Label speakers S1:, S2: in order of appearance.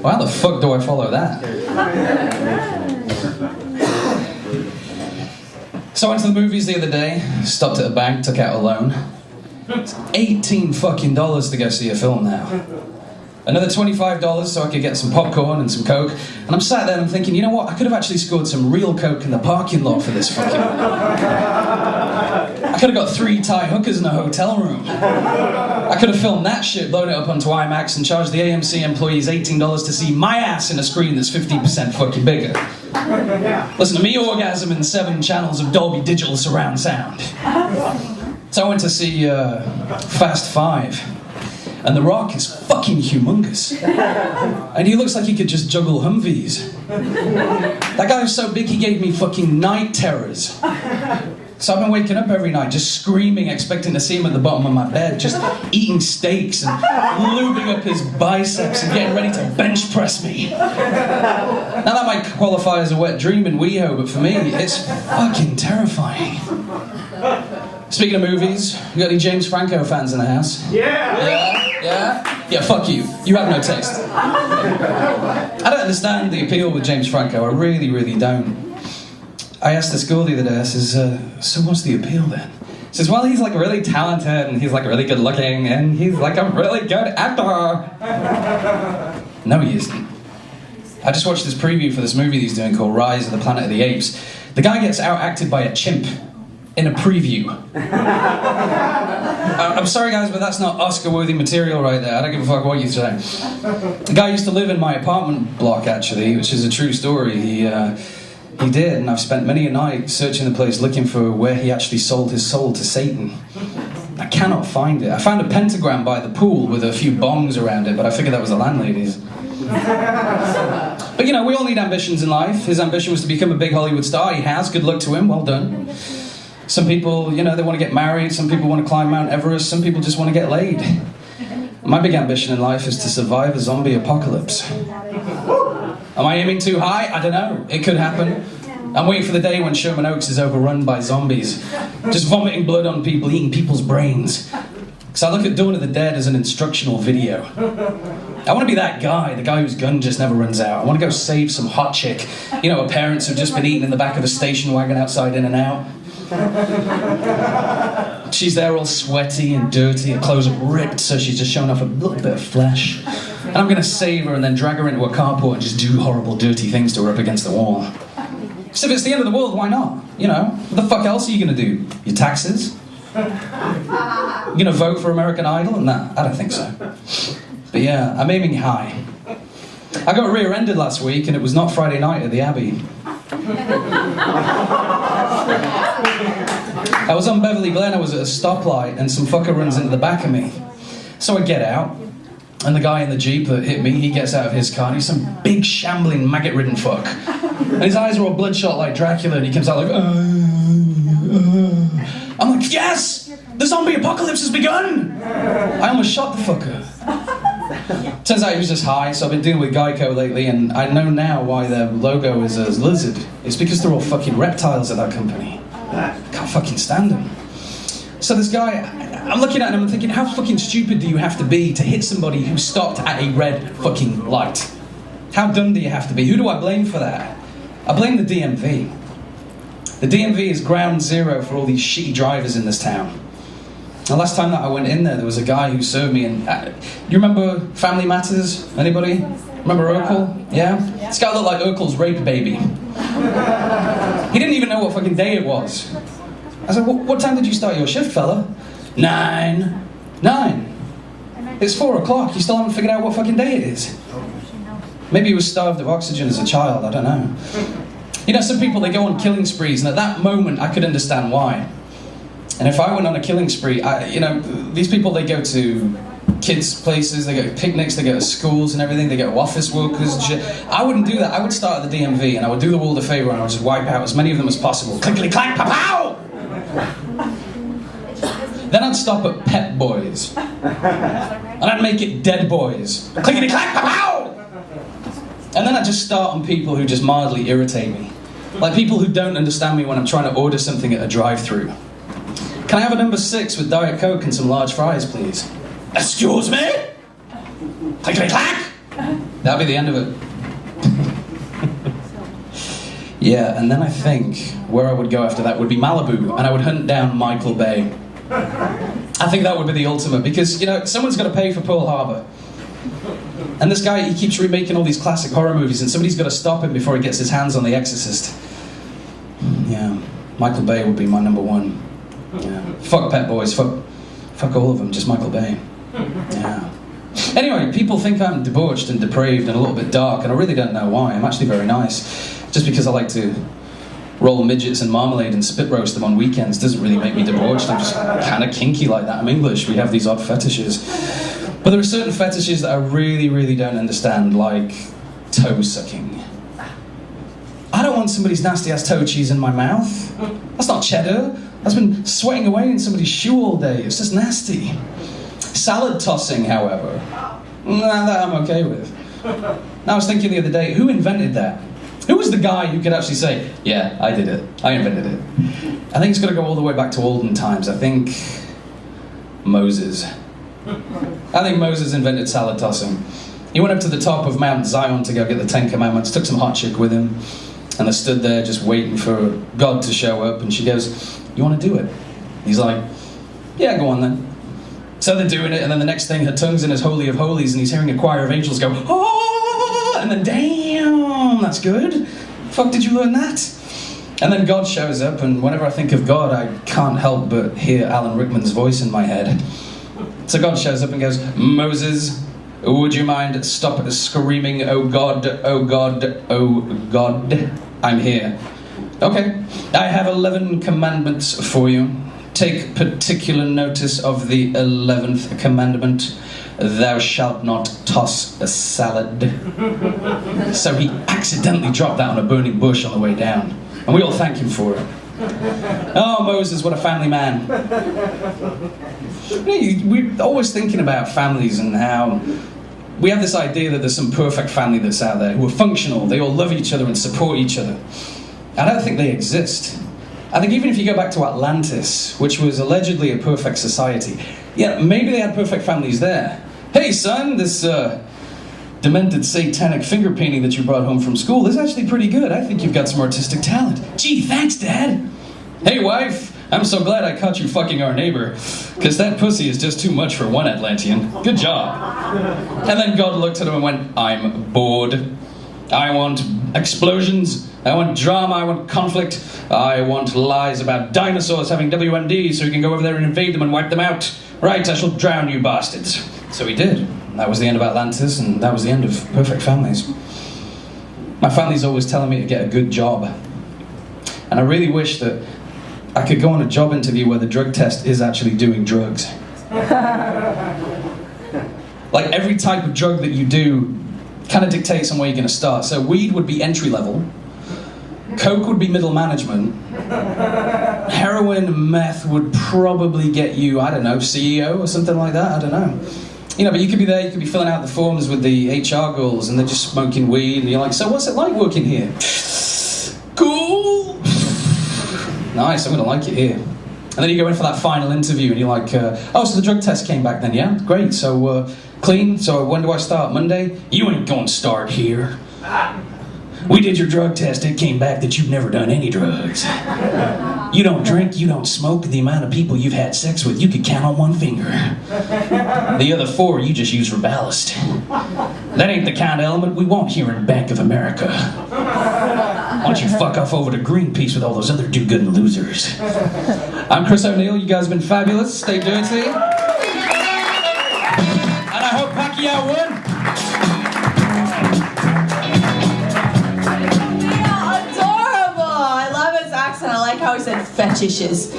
S1: Well, how the fuck do I follow that? So I went to the movies the other day, stopped at a bank, took out a loan. It's $18 fucking to go see a film now. Another $25 so I could get some popcorn and some Coke. And I'm sat there and I'm thinking, you know what? I could have actually scored some real Coke in the parking lot for this fucking... I could have got 3 Thai hookers in a hotel room. I could have filmed that shit, blown it up onto IMAX and charged the AMC employees $18 to see my ass in a screen that's 15% fucking bigger. Listen to me orgasm in 7 channels of Dolby Digital surround sound. So I went to see Fast 5. And The Rock is fucking humongous. And he looks like he could just juggle Humvees. That guy was so big he gave me fucking night terrors. So I've been waking up every night just screaming, expecting to see him at the bottom of my bed, just eating steaks and lubing up his biceps and getting ready to bench press me. Now that might qualify as a wet dream in WeHo, but for me, it's fucking terrifying. Speaking of movies, you got any James Franco fans in the house? Yeah, fuck you. You have no taste. I don't understand the appeal with James Franco. I really, really don't. I asked the school the other day, I says, so what's the appeal then? He says, well, he's like really talented, and he's like really good looking, and he's like a really good actor. No, he isn't. I just watched this preview for this movie he's doing called Rise of the Planet of the Apes. The guy gets out-acted by a chimp in a preview. I'm sorry guys, but that's not Oscar-worthy material right there. I don't give a fuck what you say. The guy used to live in my apartment block, actually, which is a true story. He did, and I've spent many a night searching the place looking for where he actually sold his soul to Satan. I cannot find it. I found a pentagram by the pool with a few bongs around it, but I figured that was the landlady's. But you know, we all need ambitions in life. His ambition was to become a big Hollywood star. He has. Good luck to him. Well done. Some people, you know, they want to get married. Some people want to climb Mount Everest. Some people just want to get laid. My big ambition in life is to survive a zombie apocalypse. Am I aiming too high? I don't know. It could happen. I'm waiting for the day when Sherman Oaks is overrun by zombies. Just vomiting blood on people, eating people's brains. Because I look at Dawn of the Dead as an instructional video. I want to be that guy, the guy whose gun just never runs out. I want to go save some hot chick. You know, her parents have just been eating in the back of a station wagon outside In-N-Out. She's there all sweaty and dirty, her clothes are ripped, so she's just showing off a little bit of flesh. And I'm going to save her and then drag her into a carport and just do horrible, dirty things to her up against the wall. So if it's the end of the world, why not? You know, what the fuck else are you going to do? Your taxes? You're going to vote for American Idol? Nah, I don't think so. But yeah, I'm aiming high. I got rear-ended last week and it was not Friday night at the Abbey. I was on Beverly Glen, I was at a stoplight, and some fucker runs into the back of me. So I get out, and the guy in the Jeep that hit me, he gets out of his car, and he's some big, shambling, maggot-ridden fuck. And his eyes are all bloodshot like Dracula, and he comes out like, I'm like, yes! The zombie apocalypse has begun! I almost shot the fucker. Turns out he was just high, so I've been dealing with Geico lately, and I know now why their logo is a lizard. It's because they're all fucking reptiles at that company. I can't fucking stand them. So this guy, I'm looking at him and I'm thinking, how fucking stupid do you have to be to hit somebody who stopped at a red fucking light? How dumb do you have to be? Who do I blame for that? I blame the DMV. The DMV is ground zero for all these shitty drivers in this town. The last time that I went in there was a guy who served me, and you remember Family Matters? Anybody? Remember Urkel? Yeah? This guy looked like Urkel's rape baby. He didn't even know what fucking day it was. I said, what time did you start your shift, fella? 9. It's 4 o'clock, you still haven't figured out what fucking day it is. Maybe he was starved of oxygen as a child, I don't know. You know, some people, they go on killing sprees, and at that moment I could understand why. And if I went on a killing spree, you know, these people, they go to kids' places, they go to picnics, they go to schools and everything, they go to office workers and shit. I wouldn't do that. I would start at the DMV and I would do the world a favour and I would just wipe out as many of them as possible. Clickety-clack, pow-pow! Then I'd stop at Pet Boys. And I'd make it Dead Boys. Clickety-clack, pow-pow! And then I'd just start on people who just mildly irritate me. Like people who don't understand me when I'm trying to order something at a drive-thru. Can I have a number 6 with Diet Coke and some large fries, please? Excuse me? Click, click, clack! That'll be the end of it. Yeah, and then I think where I would go after that would be Malibu, and I would hunt down Michael Bay. I think that would be the ultimate, because, you know, someone's got to pay for Pearl Harbor. And this guy, he keeps remaking all these classic horror movies, and somebody's got to stop him before he gets his hands on The Exorcist. Yeah, Michael Bay would be my number 1. Yeah. Fuck Pet Boys, fuck all of them, just Michael Bay. Yeah. Anyway, people think I'm debauched and depraved and a little bit dark, and I really don't know why. I'm actually very nice. Just because I like to roll midgets and marmalade and spit roast them on weekends doesn't really make me debauched. I'm just kind of kinky like that. I'm English. We have these odd fetishes. But there are certain fetishes that I really, really don't understand, like toe sucking. I don't want somebody's nasty-ass toe cheese in my mouth. That's not cheddar. That's been sweating away in somebody's shoe all day. It's just nasty. Salad tossing, however, that I'm okay with. Now, I was thinking the other day, who invented that? Who was the guy who could actually say, yeah, I did it, I invented it? I think it's got to go all the way back to olden times. I think Moses. I think Moses invented salad tossing. He went up to the top of Mount Zion to go get the 10 Commandments, took some hot chick with him, and they stood there just waiting for God to show up, and she goes, you want to do it? He's like, yeah, go on then. So they're doing it, and then the next thing, her tongue's in his Holy of Holies, and he's hearing a choir of angels go, oh, and then, damn, that's good. Fuck, did you learn that? And then God shows up, and whenever I think of God, I can't help but hear Alan Rickman's voice in my head. So God shows up and goes, Moses, would you mind stop screaming, oh God, oh God, oh God, I'm here. Okay, I have 11 commandments for you. Take particular notice of the 11th commandment. Thou shalt not toss a salad. So he accidentally dropped that on a burning bush on the way down. And we all thank him for it. Oh, Moses, what a family man. We're always thinking about families and how we have this idea that there's some perfect family that's out there who are functional. They all love each other and support each other. I don't think they exist. I think even if you go back to Atlantis, which was allegedly a perfect society, yeah, maybe they had perfect families there. Hey son, this demented satanic finger painting that you brought home from school is actually pretty good. I think you've got some artistic talent. Gee, thanks, Dad. Hey wife, I'm so glad I caught you fucking our neighbor, because that pussy is just too much for one Atlantean. Good job. And then God looked at him and went, I'm bored. I want explosions, I want drama, I want conflict, I want lies about dinosaurs having WMD so we can go over there and invade them and wipe them out. Right, I shall drown you bastards. So he did. That was the end of Atlantis, and that was the end of perfect families. My family's always telling me to get a good job. And I really wish that I could go on a job interview where the drug test is actually doing drugs. Like every type of drug that you do kind of dictates on where you're going to start. So weed would be entry level, coke would be middle management, heroin and meth would probably get you, I don't know, CEO or something like that, I don't know. You know, but you could be there, you could be filling out the forms with the HR girls and they're just smoking weed and you're like, so what's it like working here? Cool. Nice, I'm going to like it here. And then you go in for that final interview and you're like, oh, so the drug test came back then, yeah? Great, so clean, so when do I start? Monday? You ain't gonna start here. We did your drug test, it came back that you've never done any drugs. You don't drink, you don't smoke, the amount of people you've had sex with, you could count on one finger. The other 4 you just use for ballast. That ain't the kind of element we want here in Bank of America. Why don't you fuck off over to Greenpeace with all those other do-good losers. I'm Chris O'Neill, you guys have been fabulous, stay dirty. And I hope Pacquiao won.
S2: Adorable! I love his accent. I like how he said fetishes.